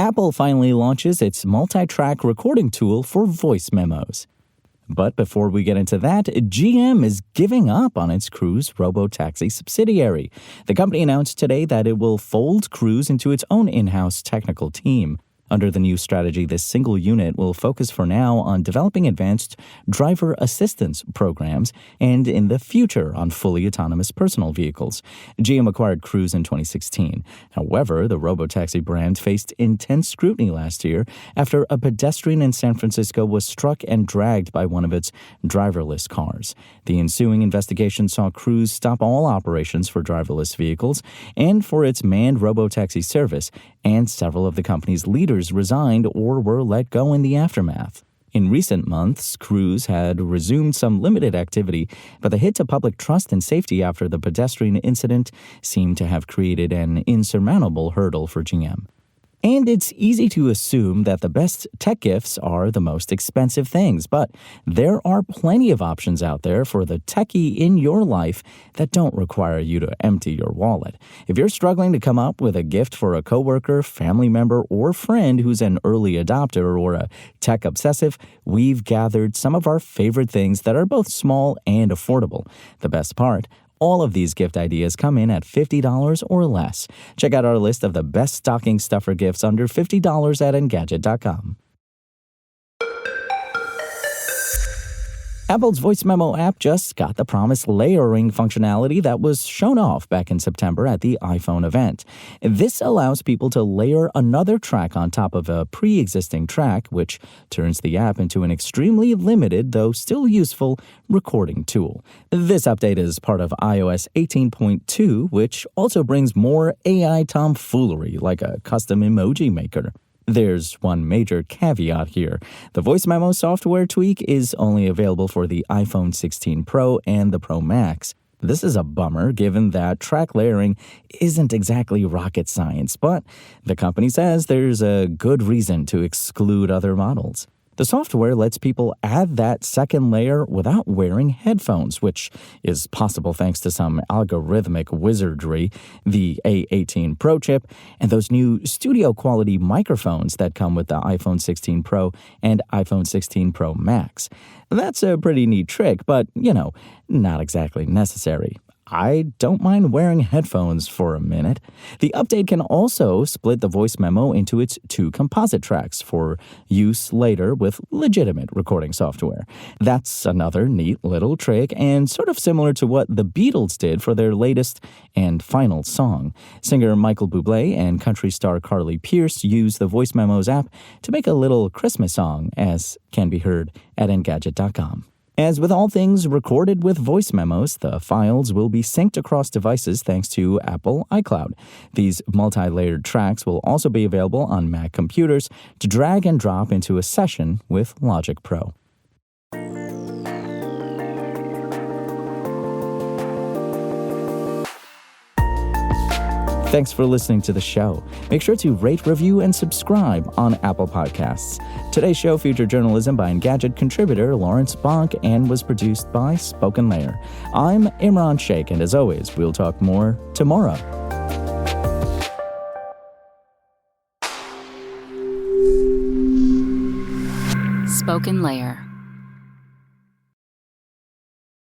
Apple finally launches its multi-track recording tool for voice memos. But before we get into that, GM is giving up on its Cruise robotaxi subsidiary. The company announced today that it will fold Cruise into its own in-house technical team. Under the new strategy, this single unit will focus for now on developing advanced driver assistance programs and in the future on fully autonomous personal vehicles. GM acquired Cruise in 2016. However, the robotaxi brand faced intense scrutiny last year after a pedestrian in San Francisco was struck and dragged by one of its driverless cars. The ensuing investigation saw Cruise stop all operations for driverless vehicles and for its manned robotaxi service, and several of the company's leaders resigned or were let go in the aftermath. In recent months, Cruise had resumed some limited activity, but the hit to public trust and safety after the pedestrian incident seemed to have created an insurmountable hurdle for GM. And it's easy to assume that the best tech gifts are the most expensive things, but there are plenty of options out there for the techie in your life that don't require you to empty your wallet. If you're struggling to come up with a gift for a coworker, family member, or friend who's an early adopter or a tech obsessive, we've gathered some of our favorite things that are both small and affordable. The best part, all of these gift ideas come in at $50 or less. Check out our list of the best stocking stuffer gifts under $50 at Engadget.com. Apple's Voice Memo app just got the promised layering functionality that was shown off back in September at the iPhone event. This allows people to layer another track on top of a pre-existing track, which turns the app into an extremely limited, though still useful, recording tool. This update is part of iOS 18.2, which also brings more AI tomfoolery like a custom emoji maker. There's one major caveat here. The Voice Memo software tweak is only available for the iPhone 16 Pro and the Pro Max. This is a bummer given that track layering isn't exactly rocket science, but the company says there's a good reason to exclude other models. The software lets people add that second layer without wearing headphones, which is possible thanks to some algorithmic wizardry, the A18 Pro chip, and those new studio-quality microphones that come with the iPhone 16 Pro and iPhone 16 Pro Max. That's a pretty neat trick, but, not exactly necessary. I don't mind wearing headphones for a minute. The update can also split the Voice Memo into its two composite tracks for use later with legitimate recording software. That's another neat little trick and sort of similar to what the Beatles did for their latest and final song. Singer Michael Bublé and country star Carly Pearce used the Voice Memos app to make a little Christmas song, as can be heard at Engadget.com. As with all things recorded with Voice Memos, the files will be synced across devices thanks to Apple iCloud. These multi-layered tracks will also be available on Mac computers to drag and drop into a session with Logic Pro. Thanks for listening to the show. Make sure to rate, review, and subscribe on Apple Podcasts. Today's show featured journalism by Engadget contributor Lawrence Bonk and was produced by Spoken Layer. I'm Imran Sheikh, and as always, we'll talk more tomorrow. Spoken Layer.